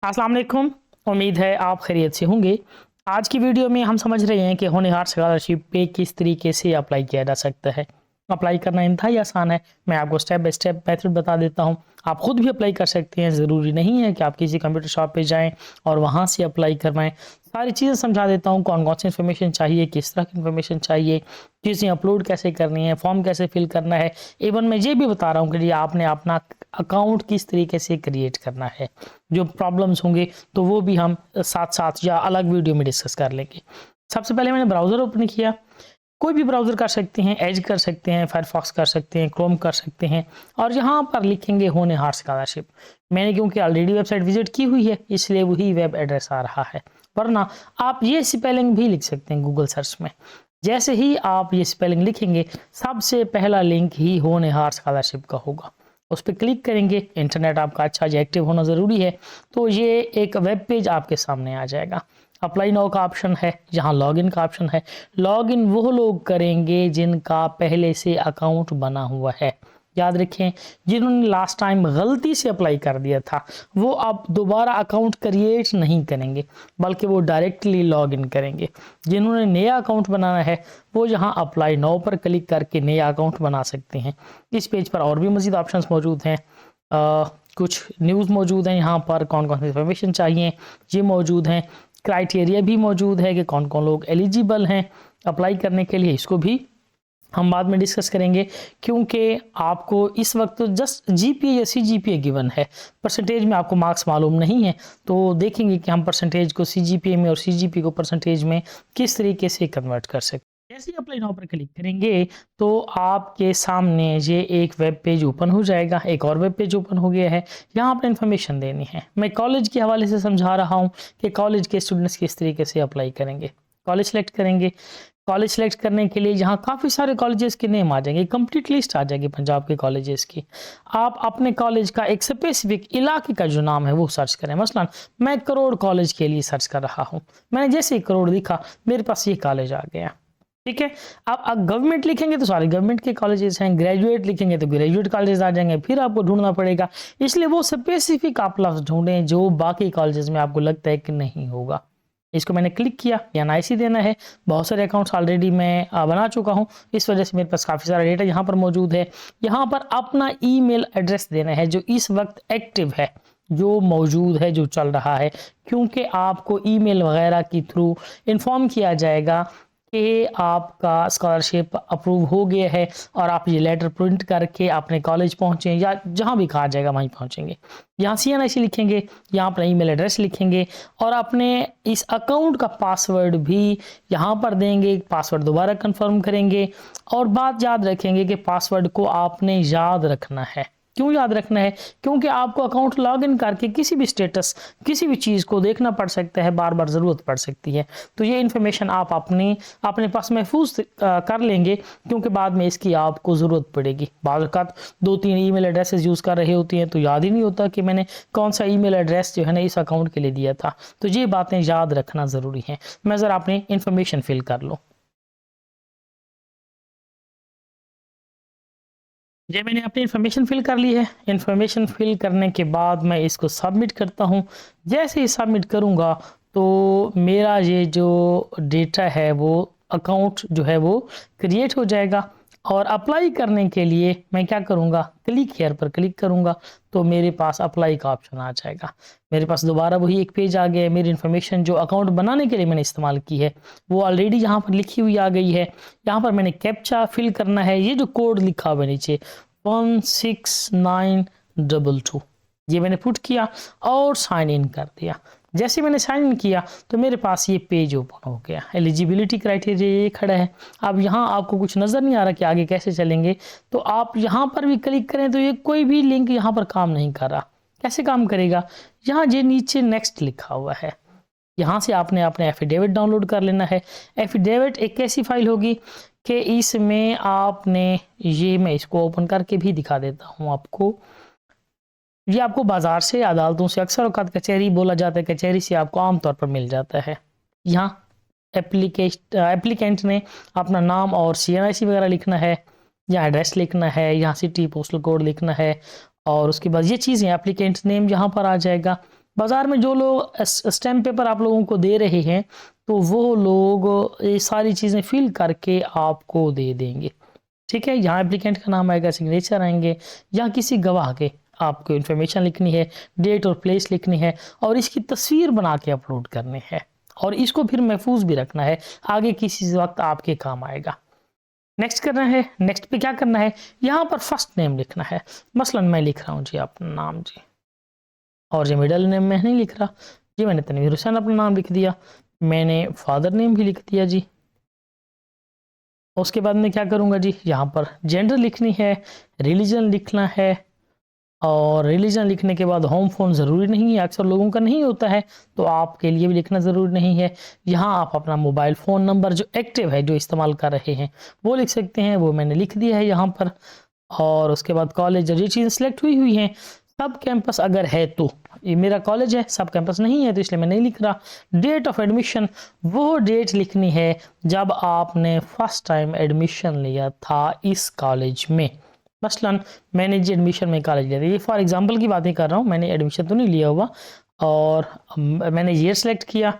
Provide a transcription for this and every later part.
अस्सलाम वालेकुम। उम्मीद है आप खैरियत से होंगे। आज की वीडियो में हम समझ रहे हैं कि होनहार स्कॉलरशिप पे किस तरीके से अप्लाई किया जा सकता है। अप्लाई करना इंतहाई आसान है। मैं आपको स्टेप बाय स्टेप मेथड बता देता हूँ। आप खुद भी अप्लाई कर सकते हैं, ज़रूरी नहीं है कि आप किसी कंप्यूटर शॉप पे जाएं और वहाँ से अप्लाई करवाएं। सारी चीज़ें समझा देता हूँ, कौन कौन सी इन्फॉर्मेशन चाहिए, किस तरह की इन्फॉर्मेशन चाहिए, चीज़ें अपलोड कैसे करनी है, फॉर्म कैसे फिल करना है। इवन मैं ये भी बता रहा हूँ कि आपने अपना अकाउंट किस तरीके से क्रिएट करना है। जो प्रॉब्लम्स होंगे तो वो भी हम साथ साथ या अलग वीडियो में डिस्कस कर लेंगे। सबसे पहले मैंने ब्राउज़र ओपन किया। कोई भी ब्राउज़र कर सकते हैं, एज कर सकते हैं, फायरफॉक्स कर सकते हैं, क्रोम कर सकते हैं और यहाँ पर लिखेंगे होनहार स्कॉलरशिप। मैंने क्योंकि ऑलरेडी वेबसाइट विजिट की हुई है इसलिए वही वेब एड्रेस आ रहा है, वरना आप ये स्पेलिंग भी लिख सकते हैं गूगल सर्च में। जैसे ही आप ये स्पेलिंग लिखेंगे सबसे पहला लिंक ही होनहार स्कॉलरशिप का होगा। उस पर क्लिक करेंगे। इंटरनेट आपका अच्छा एक्टिव होना ज़रूरी है। तो ये एक वेब पेज आपके सामने आ जाएगा। अप्लाई नाउ का ऑप्शन है, यहाँ लॉगिन का ऑप्शन है। लॉगिन वो लोग करेंगे जिनका पहले से अकाउंट बना हुआ है। याद रखें, जिन्होंने लास्ट टाइम गलती से अप्लाई कर दिया था वो अब दोबारा अकाउंट क्रिएट नहीं करेंगे, बल्कि वो डायरेक्टली लॉगिन करेंगे। जिन्होंने नया अकाउंट बनाना है वो यहाँ अप्लाई नाउ पर क्लिक करके नया अकाउंट बना सकते हैं। इस पेज पर और भी मज़ीद ऑप्शंस मौजूद हैं। कुछ न्यूज़ मौजूद हैं, यहाँ पर कौन कौन सी इन्फॉर्मेशन चाहिए ये मौजूद हैं। क्राइटेरिया भी मौजूद है कि कौन कौन लोग एलिजिबल हैं अप्लाई करने के लिए, इसको भी हम बाद में डिस्कस करेंगे। क्योंकि आपको इस वक्त तो जस्ट जीपीए या सीजीपीए गिवन है, परसेंटेज में आपको मार्क्स मालूम नहीं है। तो देखेंगे कि हम परसेंटेज को सीजीपीए में और सीजीपीए को परसेंटेज में किस तरीके से कन्वर्ट कर सकते हैं। जैसे ही अप्लाई नाउ पर क्लिक करेंगे तो आपके सामने ये एक वेब पेज ओपन हो जाएगा। एक और वेब पेज ओपन हो गया है। यहाँ पर इन्फॉर्मेशन देनी है। मैं कॉलेज के हवाले से समझा रहा हूँ कि कॉलेज के स्टूडेंट्स किस तरीके से अप्लाई करेंगे। कॉलेज सेलेक्ट करेंगे। कॉलेज सेलेक्ट करने के लिए यहाँ काफ़ी सारे कॉलेजेस के नेम आ जाएंगे, कंप्लीट लिस्ट आ जाएगी पंजाब के कॉलेजेस की। आप अपने कॉलेज का एक स्पेसिफिक इलाके का जो नाम है वो सर्च करें। मसलन मैं करोड़ कॉलेज के लिए सर्च कर रहा हूँ। मैंने जैसे ही करोड़ लिखा मेरे पास ये कॉलेज आ गया। ठीक है। अब गवर्नमेंट लिखेंगे तो सारे गवर्नमेंट के कॉलेजेस हैं, ग्रेजुएट लिखेंगे तो ग्रेजुएट कॉलेजेस आ जाएंगे, फिर आपको ढूंढना पड़ेगा। इसलिए वो स्पेसिफिक आप लफ्ज ढूंढें जो बाकी कॉलेजेस में आपको लगता है कि नहीं होगा। इसको मैंने क्लिक किया, एनआईसी देना है। बहुत सारे अकाउंट्स ऑलरेडी मैं बना चुका हूं, इस वजह से मेरे पास काफ़ी सारा डेटा यहाँ पर मौजूद है। यहाँ पर अपना ईमेल एड्रेस देना है जो इस वक्त एक्टिव है, जो मौजूद है, जो चल रहा है। क्योंकि आपको ईमेल वगैरह के थ्रू इन्फॉर्म किया जाएगा कि आपका स्कॉलरशिप अप्रूव हो गया है और आप ये लेटर प्रिंट करके अपने कॉलेज पहुँचें या जहाँ भी कहा जाएगा वहीं पहुँचेंगे। यहाँ CNIC लिखेंगे, यहाँ अपना ईमेल एड्रेस लिखेंगे और अपने इस अकाउंट का पासवर्ड भी यहाँ पर देंगे। पासवर्ड दोबारा कंफर्म करेंगे और बात याद रखेंगे कि पासवर्ड को आपने याद रखना है। क्यों याद रखना है? क्योंकि आपको अकाउंट लॉगिन करके किसी भी स्टेटस, किसी भी चीज़ को देखना पड़ सकता है, बार बार ज़रूरत पड़ सकती है। तो ये इन्फॉर्मेशन आप अपने पास महफूज कर लेंगे, क्योंकि बाद में इसकी आपको ज़रूरत पड़ेगी। बाद वक़्त 2-3 ईमेल एड्रेसेस यूज़ कर रहे होती हैं तो याद ही नहीं होता कि मैंने कौन सा ईमेल एड्रेस जो है ना इस अकाउंट के लिए दिया था। तो ये बातें याद रखना ज़रूरी है। मैं ज़रा अपनी इन्फॉर्मेशन फिल कर लूँ। ये मैंने अपनी इन्फॉर्मेशन फिल कर ली है। इन्फॉर्मेशन फिल करने के बाद मैं इसको सबमिट करता हूँ। जैसे ही सबमिट करूँगा तो मेरा ये जो डेटा है वो अकाउंट जो है वो क्रिएट हो जाएगा। और अप्लाई करने के लिए मैं क्या करूँगा, क्लिक हेयर पर क्लिक करूँगा तो मेरे पास अप्लाई का ऑप्शन आ जाएगा। मेरे पास दोबारा वही एक पेज आ गया है। मेरी इन्फॉर्मेशन जो अकाउंट बनाने के लिए मैंने इस्तेमाल की है वो ऑलरेडी यहाँ पर लिखी हुई आ गई है। यहाँ पर मैंने कैप्चा फिल करना है। ये जो कोड लिखा हुआ है नीचे 16922, ये मैंने पुट किया और साइन इन कर दिया। जैसे मैंने साइन इन किया तो मेरे पास ये पेज ओपन हो गया। एलिजिबिलिटी क्राइटेरिया ये खड़ा है। अब यहाँ आपको कुछ नज़र नहीं आ रहा कि आगे कैसे चलेंगे, तो आप यहाँ पर भी क्लिक करें तो ये कोई भी लिंक यहाँ पर काम नहीं कर रहा। कैसे काम करेगा? यहाँ ये नीचे नेक्स्ट लिखा हुआ है, यहाँ से आपने अपने एफिडेविट डाउनलोड कर लेना है। एफिडेविट एक ऐसी फाइल होगी कि इसमें आपने, ये मैं इसको ओपन करके भी दिखा देता हूँ आपको। ये आपको बाजार से, अदालतों से, अक्सर औकात कचहरी बोला जाता है, कचहरी से आपको आमतौर पर मिल जाता है। यहाँ एप्लीकेंट ने अपना नाम और CNIC वगैरह लिखना है, यहाँ एड्रेस लिखना है, यहाँ सिटी पोस्टल कोड लिखना है और उसके बाद ये चीज़ें एप्लीकेंट नेम यहाँ पर आ जाएगा। बाज़ार में जो लोग स्टैम्प पेपर आप लोगों को दे रहे हैं तो वो लोग ये सारी चीज़ें फिल करके आपको दे देंगे। ठीक है, यहाँ एप्लीकेंट का नाम आएगा, सिग्नेचर आएंगे, यहाँ किसी गवाह के आपको इन्फॉर्मेशन लिखनी है, डेट और प्लेस लिखनी है और इसकी तस्वीर बना के अपलोड करनी है और इसको फिर महफूज भी रखना है, आगे किसी वक्त आपके काम आएगा। नेक्स्ट करना है, नेक्स्ट पे क्या करना है, यहाँ पर फर्स्ट नेम लिखना है। मसलन मैं लिख रहा हूँ जी अपना नाम जी, और जी मिडल नेम मैं नहीं लिख रहा जी, मैंने तनवीर हुसैन अपना नाम लिख दिया, मैंने फादर नेम भी लिख दिया जी। उसके बाद मैं क्या करूँगा जी, यहाँ पर जेंडर लिखनी है, रिलीजन लिखना है और रिलीजन लिखने के बाद होम फ़ोन ज़रूरी नहीं है, अक्सर लोगों का नहीं होता है तो आपके लिए भी लिखना ज़रूरी नहीं है। यहाँ आप अपना मोबाइल फ़ोन नंबर जो एक्टिव है, जो इस्तेमाल कर रहे हैं वो लिख सकते हैं, वो मैंने लिख दिया है यहाँ पर। और उसके बाद कॉलेज और ये चीज़ें सिलेक्ट हुई हैं। सब कैंपस अगर है तो, ये मेरा कॉलेज है, सब कैंपस नहीं है तो इसलिए मैं नहीं लिख रहा। डेट ऑफ एडमिशन, वो डेट लिखनी है जब आपने फर्स्ट टाइम एडमिशन लिया था इस कॉलेज में। मसलन मैंने जी एडमिशन में कॉलेज लिया था, ये फॉर एग्जांपल की बातें कर रहा हूँ, मैंने एडमिशन तो नहीं लिया हुआ। और मैंने ईयर सेलेक्ट किया,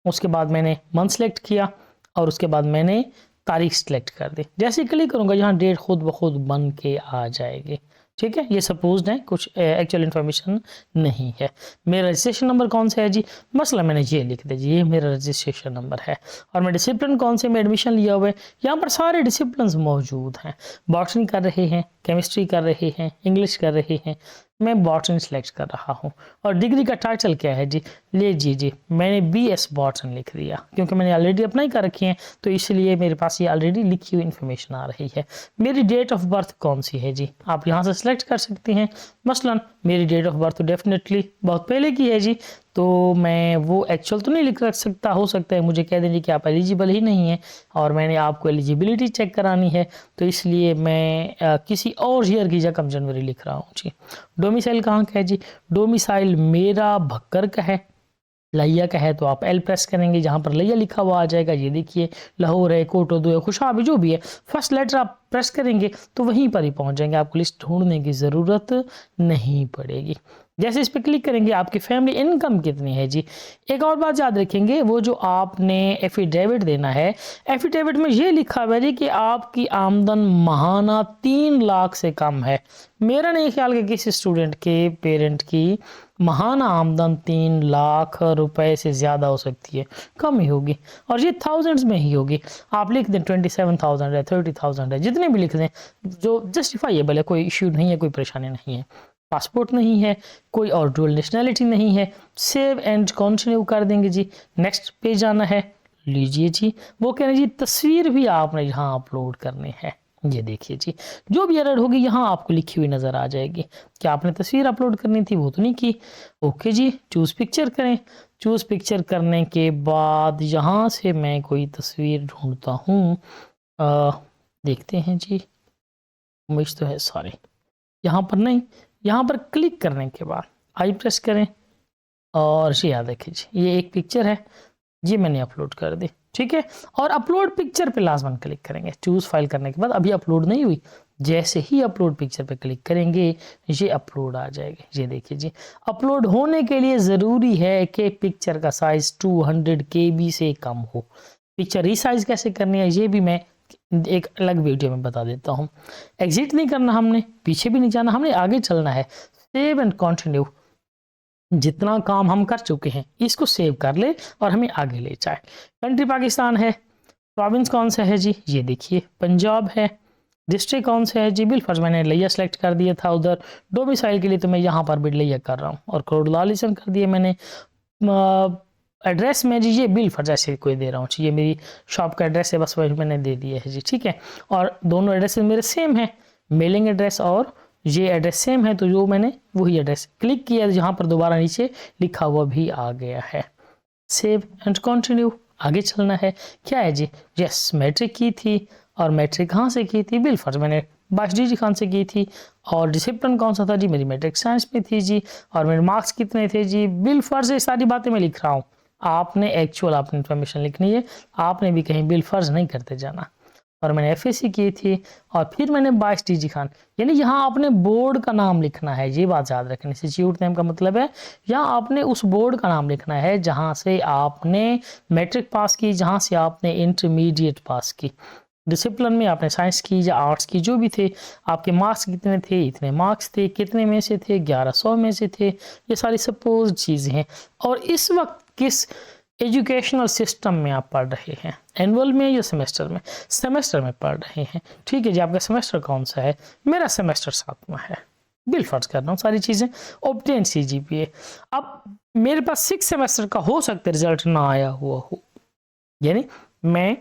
उसके बाद मैंने मंथ सेलेक्ट किया और उसके बाद मैंने तारीख सेलेक्ट कर दी। जैसे ही क्लिक करूँगा यहाँ डेट खुद ब खुद बन के आ जाएगी। ठीक है, ये सपोज्ड है, कुछ एक्चुअल इन्फॉर्मेशन नहीं है। मेरा रजिस्ट्रेशन नंबर कौन सा है जी, मसला मैंने ये लिख दिया जी, ये मेरा रजिस्ट्रेशन नंबर है। और मैं डिसिप्लिन कौन से में एडमिशन लिया हुआ है, यहाँ पर सारे डिसिप्लिन मौजूद हैं। बॉटनी कर रहे हैं, केमिस्ट्री कर रहे हैं, इंग्लिश कर रहे हैं, मैं बॉटनी सेलेक्ट कर रहा हूँ। और डिग्री का टाइटल क्या है जी, ले जी मैंने BS बॉटनी लिख दिया, क्योंकि मैंने ऑलरेडी अप्लाई कर रखी है तो इसलिए मेरे पास ये ऑलरेडी लिखी हुई इन्फॉर्मेशन आ रही है। मेरी डेट ऑफ बर्थ कौन सी है जी, आप यहाँ से सेलेक्ट कर सकते हैं। मसलन मेरी डेट ऑफ बर्थ तो डेफिनेटली बहुत पहले की है जी, तो मैं वो एक्चुअल तो नहीं लिख रख सकता, हो सकता है मुझे कह देंगे कि आप एलिजिबल ही नहीं हैं और मैंने आपको एलिजिबिलिटी चेक करानी है, तो इसलिए मैं किसी और ईयर की जगह जनवरी लिख रहा हूँ जी। डोमिसाइल कहाँ का है जी, डोमिसाइल मेरा भक्कर का है, लहिया का है तो आप L प्रेस करेंगे, जहाँ पर लहिया लिखा हुआ आ जाएगा, ये देखिए लाहौर है, कोटोदो है, खुशाब है, जो भी है फर्स्ट लेटर आप प्रेस करेंगे तो वहीं पर ही पहुँच जाएंगे, आपको लिस्ट ढूंढने की ज़रूरत नहीं पड़ेगी। जैसे इस पर क्लिक करेंगे आपकी फैमिली इनकम कितनी है जी। एक और बात याद रखेंगे, वो जो आपने एफिडेविट देना है, एफिडेविट में ये लिखा हुआ है कि आपकी आमदन माहाना 3 लाख से कम है। मेरा नहीं ख्याल कि किसी स्टूडेंट के पेरेंट की माहाना आमदन 3 लाख रुपए से ज़्यादा हो सकती है, कम ही होगी और ये थाउजेंड्स में ही होगी। आप लिख दें 27,000 है, 30,000 है, जितने भी लिख दें जो जस्टिफाइएबल है, कोई इश्यू नहीं है, कोई परेशानी नहीं है। पासपोर्ट नहीं है, कोई और डुअल नेशनैलिटी नहीं है, सेव एंड कंटिन्यू कर देंगे जी। नेक्स्ट पेज जाना है, लीजिए जी, वो कह रहे हैं जी तस्वीर भी आपने यहाँ अपलोड करनी है। ये देखिए जी, जो भी एरर होगी यहाँ आपको लिखी हुई नज़र आ जाएगी। क्या आपने तस्वीर अपलोड करनी थी, वो तो नहीं की। ओके जी, चूज़ पिक्चर करें। चूज़ पिक्चर करने के बाद यहाँ से मैं कोई तस्वीर ढूंढता हूँ, देखते हैं जी, उम्मीद तो है सारे यहाँ पर नहीं। यहाँ पर क्लिक करने के बाद आई प्रेस करें और ये याद रखिए जी, ये एक पिक्चर है, ये मैंने अपलोड कर दी। ठीक है, और अपलोड पिक्चर पे लाजमन क्लिक करेंगे। चूज़ फाइल करने के बाद अभी अपलोड नहीं हुई, जैसे ही अपलोड पिक्चर पे क्लिक करेंगे ये अपलोड आ जाएगी। ये देखिए जी, अपलोड होने के लिए ज़रूरी है कि पिक्चर का साइज़ 200 KB से कम हो। पिक्चर रीसाइज कैसे करनी है ये भी मैं एक अलग वीडियो में बता देता हूँ। एग्जिट नहीं करना हमने, पीछे भी नहीं जाना, हमने आगे चलना है। सेव एंड कंटिन्यू, जितना काम हम कर चुके हैं इसको सेव कर ले और हमें आगे ले जाए। कंट्री पाकिस्तान है, प्रोविंस कौन सा है जी, ये देखिए पंजाब है। डिस्ट्रिक्ट कौन सा है जी, बिलफर्ज मैंने लिया सेलेक्ट कर दिया था उधर। डोमिसाइल के लिए तो मैं यहाँ पर भी लिया कर रहा हूँ और कोडलालिसन कर दिया मैंने। एड्रेस में जी ये बिलफर्ज ऐसे कोई दे रहा हूँ, ये मेरी शॉप का एड्रेस है, बस वही मैंने दे दिया है जी। ठीक है, और दोनों एड्रेस मेरे सेम है, मेलिंग एड्रेस और ये एड्रेस सेम है, तो जो मैंने वही एड्रेस क्लिक किया जहाँ पर दोबारा नीचे लिखा हुआ भी आ गया है। सेव एंड कंटिन्यू, आगे चलना है। क्या है जी, यस मैट्रिक की थी और मैट्रिक कहाँ से की थी, बिलफर्ज मैंने बाशडी खान से की थी। और डिसिप्लिन कौन सा था जी, मेरी मैट्रिक साइंस में थी जी। और मेरे मार्क्स कितने थे जी, बिलफर्ज, ये सारी बातें मैं लिख रहा हूँ, आपने एक्चुअल आपने इन्फॉर्मेशन लिखनी है, आपने भी कहीं बिलफर्ज नहीं करते जाना। और मैंने एफएससी की थी और फिर मैंने 22 टीजी खान। यानी यहाँ आपने बोर्ड का नाम लिखना है, ये बात याद रखनी। इंस्टीट्यूट नेम का मतलब है यहाँ आपने उस बोर्ड का नाम लिखना है जहाँ से आपने मैट्रिक पास की, जहाँ से आपने इंटरमीडिएट पास की। डिसिप्लिन में आपने साइंस की या आर्ट्स की, जो भी थे, आपके मार्क्स कितने थे, इतने मार्क्स थे, कितने में से थे, 1100 में से थे, ये सारी सपोज चीज़ें हैं। और इस वक्त किस एजुकेशनल सिस्टम में आप पढ़ रहे हैं, एनुअल में या सेमेस्टर में? सेमेस्टर में पढ़ रहे हैं, ठीक है जी। आपका सेमेस्टर कौन सा है? मेरा सेमेस्टर 7वां है। बिल फर्ज कर रहा हूँ सारी चीज़ें। ऑब्टेन CGPA, अब मेरे पास 6 सेमेस्टर का हो सकता है रिजल्ट ना आया हुआ हो, यानी मैं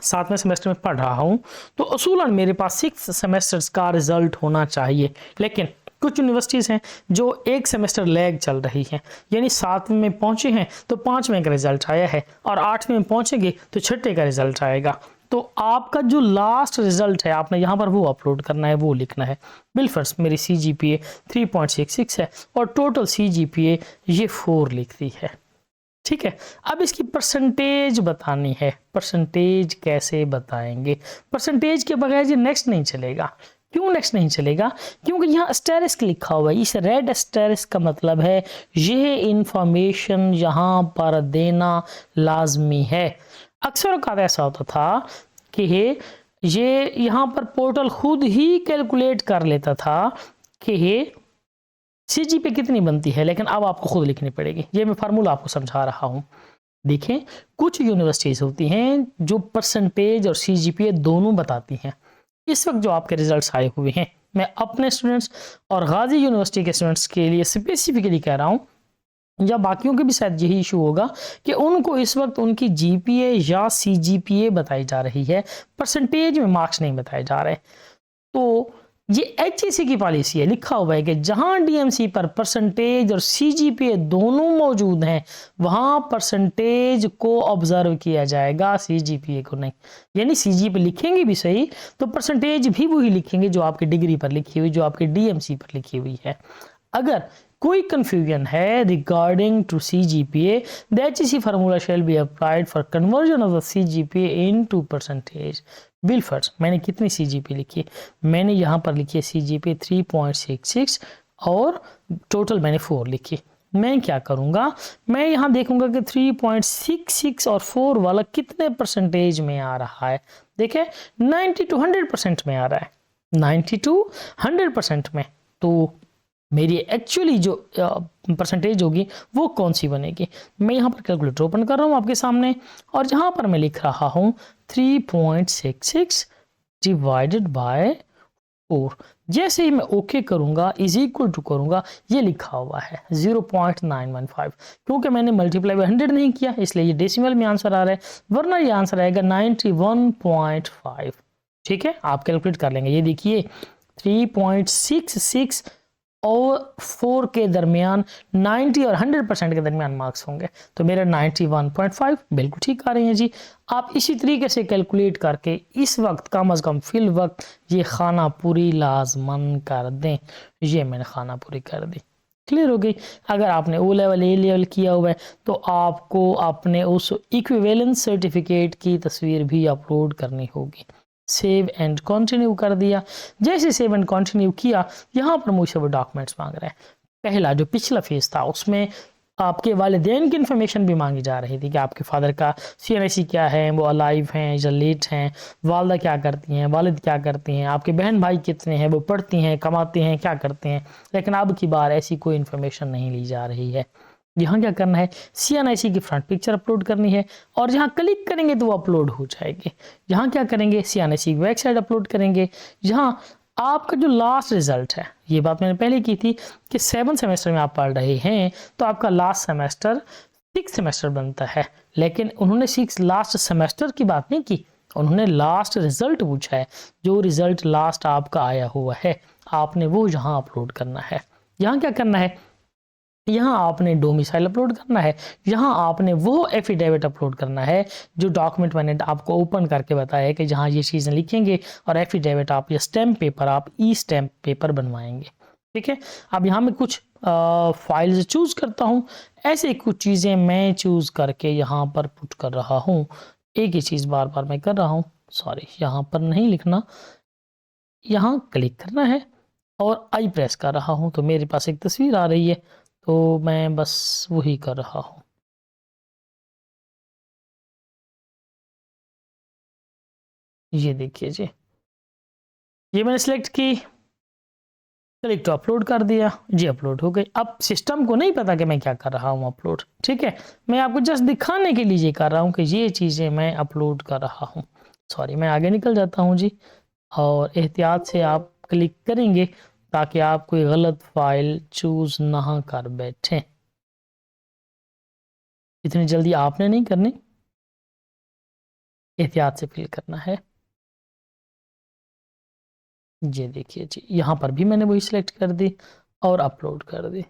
7वें सेमेस्टर में पढ़ रहा हूं तो असूलन मेरे पास 6 सेमेस्टर्स का रिजल्ट होना चाहिए। लेकिन कुछ यूनिवर्सिटीज़ हैं जो 1 सेमेस्टर लैग चल रही हैं, यानी 7वें में पहुंचे हैं तो 5वें का रिजल्ट आया है, और 8वें में पहुंचेंगे तो 6ठे का रिजल्ट आएगा। तो आपका जो लास्ट रिजल्ट है आपने यहाँ पर वो अपलोड करना है, वो लिखना है। बिलफर्स्ट मेरी CGPA 3.66 है और टोटल CGPA ये 4 लिखती है, ठीक है। अब इसकी परसेंटेज बतानी है। परसेंटेज कैसे बताएंगे? परसेंटेज के बगैर ये नेक्स्ट नहीं चलेगा। क्यों नेक्स्ट नहीं चलेगा? क्योंकि यहाँ एस्टेरिस्क लिखा हुआ है। इस रेड एस्टेरिस्क का मतलब है ये इंफॉर्मेशन यहाँ पर देना लाजमी है। अक्सर औक़ात ऐसा होता था कि ये यहाँ पर पोर्टल खुद ही कैलकुलेट कर लेता था कि CGPA कितनी बनती है, लेकिन अब आपको खुद लिखनी पड़ेगी। ये मैं फार्मूला आपको समझा रहा हूँ। देखें, कुछ यूनिवर्सिटीज होती हैं जो परसेंटेज और CGPA दोनों बताती हैं। इस वक्त जो आपके रिजल्ट्स आए हुए हैं, मैं अपने स्टूडेंट्स और गाजी यूनिवर्सिटी के स्टूडेंट्स के लिए स्पेसिफिकली कह रहा हूँ, या बाकियों के भी शायद यही इशू होगा कि उनको इस वक्त उनकी GPA या CGPA बताई जा रही है, परसेंटेज में मार्क्स नहीं बताए जा रहे। तो ये HEC की पॉलिसी है, लिखा हुआ है कि जहां DMC पर परसेंटेज और CGPA दोनों मौजूद हैं वहां परसेंटेज को ऑब्जर्व किया जाएगा, CGPA को नहीं। यानी CGPA लिखेंगे भी सही तो परसेंटेज भी वही लिखेंगे जो आपकी डिग्री पर लिखी हुई, जो आपकी DMC पर लिखी हुई है। अगर कोई कंफ्यूजन है regarding to CGPA, the HEC formula shall be applied for conversion of the CGPA into percentage. बिलफर्स मैंने कितनी CGPA लिखी? मैंने यहाँ पर लिखी है CGPA 3.66 और टोटल मैंने 4 लिखी। मैं क्या करूँगा, मैं यहाँ देखूंगा कि 3.66 और 4 वाला कितने परसेंटेज में आ रहा है। देखें 90 to 100% में आ रहा है, 90 to 100% में। तो मेरी एक्चुअली जो परसेंटेज होगी वो कौन सी बनेगी? मैं यहाँ पर कैलकुलेटर ओपन कर रहा हूँ आपके सामने और जहाँ पर मैं लिख रहा हूँ 3.66 डिवाइडेड बाय 4। जैसे ही मैं ओके करूँगा इज इक्वल टू करूँगा, ये लिखा हुआ है 0.915। क्योंकि मैंने मल्टीप्लाई बाय 100 नहीं किया इसलिए ये डेसिमल में आंसर आ रहा है, वरना ये आंसर आएगा 91.5। ठीक है, आप कैलकुलेट कर लेंगे। ये देखिए 3.66 और 4 के दरमियान 90 और 100% के दरमियान मार्क्स होंगे, तो मेरा 91.5 बिल्कुल ठीक आ रही हैं जी। आप इसी तरीके से कैलकुलेट करके इस वक्त कम अज़ कम फिल वक्त ये खाना पूरी लाजमन कर दें। ये मैंने खाना पूरी कर दी, क्लियर हो गई। अगर आपने O लेवल A लेवल किया हुआ है तो आपको अपने उस इक्विवेलेंस सर्टिफिकेट की तस्वीर भी अपलोड करनी होगी। सेव एंड कंटिन्यू कर दिया। जैसे सेव एंड कंटिन्यू किया, यहाँ पर मुझसे वो डॉक्यूमेंट्स मांग रहे हैं। पहला जो पिछला फेज था उसमें आपके वालिदैन की इन्फॉर्मेशन भी मांगी जा रही थी कि आपके फादर का CNIC क्या है, वो अलाइव हैं या लेट हैं, वालदा क्या करती हैं, वालिद क्या करती हैं, आपके बहन भाई कितने हैं, वो पढ़ती हैं, कमाती हैं, क्या करते हैं। लेकिन अब की बार ऐसी कोई इन्फॉर्मेशन नहीं ली जा रही है। यहाँ क्या करना है, CNIC की फ्रंट पिक्चर अपलोड करनी है और जहाँ क्लिक करेंगे तो वो अपलोड हो जाएगी। यहाँ क्या करेंगे, CNIC की वेबसाइट अपलोड करेंगे। यहाँ आपका जो लास्ट रिजल्ट है, ये बात मैंने पहले की थी कि 7 सेमेस्टर में आप पढ़ रहे हैं तो आपका लास्ट सेमेस्टर 6 सेमेस्टर बनता है, लेकिन उन्होंने 6 लास्ट सेमेस्टर की बात नहीं की, उन्होंने लास्ट रिजल्ट पूछा है। जो रिजल्ट लास्ट आपका आया हुआ है आपने वो यहाँ अपलोड करना है। यहाँ क्या करना है, यहाँ आपने डोमिसाइल अपलोड करना है, यहाँ आपने वो एफिडेविट अपलोड करना है जो डॉक्यूमेंट मैंने आपको ओपन करके बताया है कि जहाँ ये चीज़ें लिखेंगे और एफिडेविट आप या स्टैम्प पेपर आप स्टैम्प पेपर बनवाएंगे। ठीक है, अब यहाँ मैं कुछ फाइल्स चूज़ करता हूँ। ऐसे कुछ चीज़ें मैं चूज़ करके यहाँ पर पुट कर रहा हूँ। एक ही चीज़ बार बार मैं कर रहा हूँ, सॉरी, यहाँ पर नहीं लिखना, यहाँ क्लिक करना है और आई प्रेस कर रहा हूँ तो मेरे पास एक तस्वीर आ रही है, तो मैं बस वही कर रहा हूँ। ये देखिए जी, ये मैंने सेलेक्ट की, क्लिक टू अपलोड कर दिया जी, अपलोड हो गई। अब सिस्टम को नहीं पता कि मैं क्या कर रहा हूँ अपलोड, ठीक है, मैं आपको जस्ट दिखाने के लिए ये कर रहा हूँ कि ये चीज़ें मैं अपलोड कर रहा हूँ। सॉरी, मैं आगे निकल जाता हूँ जी, और एहतियात से आप क्लिक करेंगे ताकि आप कोई गलत फाइल चूज ना कर बैठें। इतनी जल्दी आपने नहीं करनी, एहतियात से फिल करना है। ये देखिए जी, यहाँ पर भी मैंने वही सिलेक्ट कर दी और अपलोड कर दी।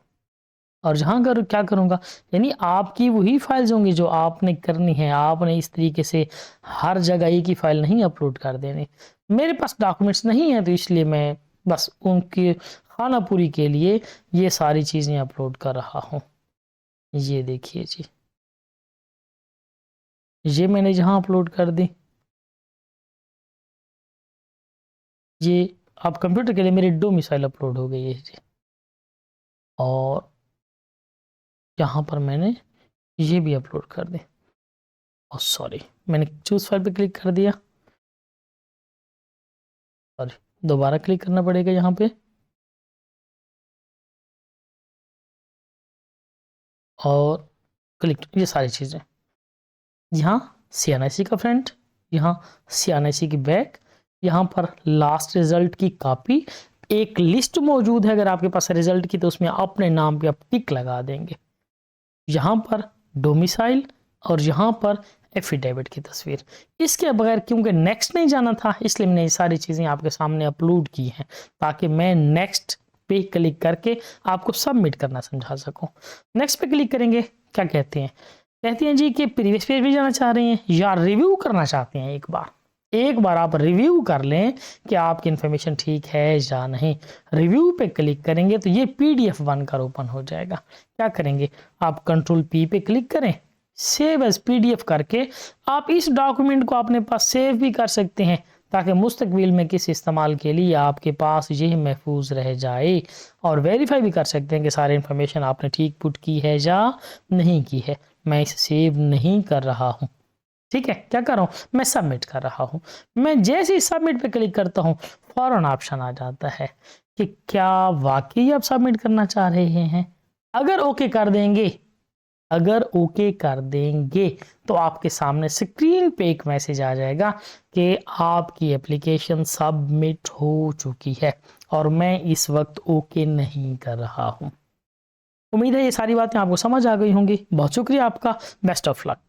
और जहाँ कर क्या करूँगा, यानी आपकी वही फाइल्स होंगी जो आपने करनी है। आपने इस तरीके से हर जगह एक ही फाइल नहीं अपलोड कर देनी। मेरे पास डॉक्यूमेंट्स नहीं है तो इसलिए मैं बस उनकी खाना पूरी के लिए ये सारी चीज़ें अपलोड कर रहा हूँ। ये देखिए जी, ये मैंने जहाँ अपलोड कर दी, ये आप कंप्यूटर के लिए मेरी 2 मिसाइल अपलोड हो गई है जी। और यहाँ पर मैंने ये भी अपलोड कर दी। और सॉरी, मैंने चूज फाइल पे क्लिक कर दिया, सॉरी, दोबारा क्लिक करना पड़ेगा यहाँ पे। और क्लिक, ये सारी चीज़ें, यहाँ CNIC का फ्रंट, यहाँ CNIC की बैक, यहाँ पर लास्ट रिजल्ट की कॉपी, एक लिस्ट मौजूद है अगर आपके पास रिजल्ट की तो उसमें अपने नाम पे आप टिक लगा देंगे। यहाँ पर डोमिसाइल और यहाँ पर एफिडेविट की तस्वीर। इसके बगैर क्योंकि नेक्स्ट नहीं जाना था इसलिए मैंने ये सारी चीज़ें आपके सामने अपलोड की हैं ताकि मैं नेक्स्ट पे क्लिक करके आपको सबमिट करना समझा सकूं। नेक्स्ट पे क्लिक करेंगे, क्या कहते हैं, कहते हैं जी कि प्रीवियस पेज भी जाना चाह रहे हैं या रिव्यू करना चाहते हैं। एक बार आप रिव्यू कर लें कि आपकी इन्फॉर्मेशन ठीक है या नहीं। रिव्यू पे क्लिक करेंगे तो ये PDF बनकर ओपन हो जाएगा। क्या करेंगे, आप कंट्रोल P पे क्लिक करें, सेव एज PDF करके आप इस डॉक्यूमेंट को अपने पास सेव भी कर सकते हैं ताकि मुस्तकबिल में किसी इस्तेमाल के लिए आपके पास ये महफूज रह जाए। और वेरीफाई भी कर सकते हैं कि सारी इन्फॉर्मेशन आपने ठीक पुट की है या नहीं की है। मैं इसे सेव नहीं कर रहा हूँ, ठीक है, क्या कर रहा हूँ, मैं सबमिट कर रहा हूँ। मैं जैसे ही सबमिट पे क्लिक करता हूँ फौरन ऑप्शन आ जाता है कि क्या वाकई आप सबमिट करना चाह रहे हैं। अगर ओके कर देंगे, तो आपके सामने स्क्रीन पे एक मैसेज आ जाएगा कि आपकी एप्लीकेशन सबमिट हो चुकी है। और मैं इस वक्त ओके नहीं कर रहा हूँ। उम्मीद है ये सारी बातें आपको समझ आ गई होंगी। बहुत शुक्रिया आपका, बेस्ट ऑफ लक।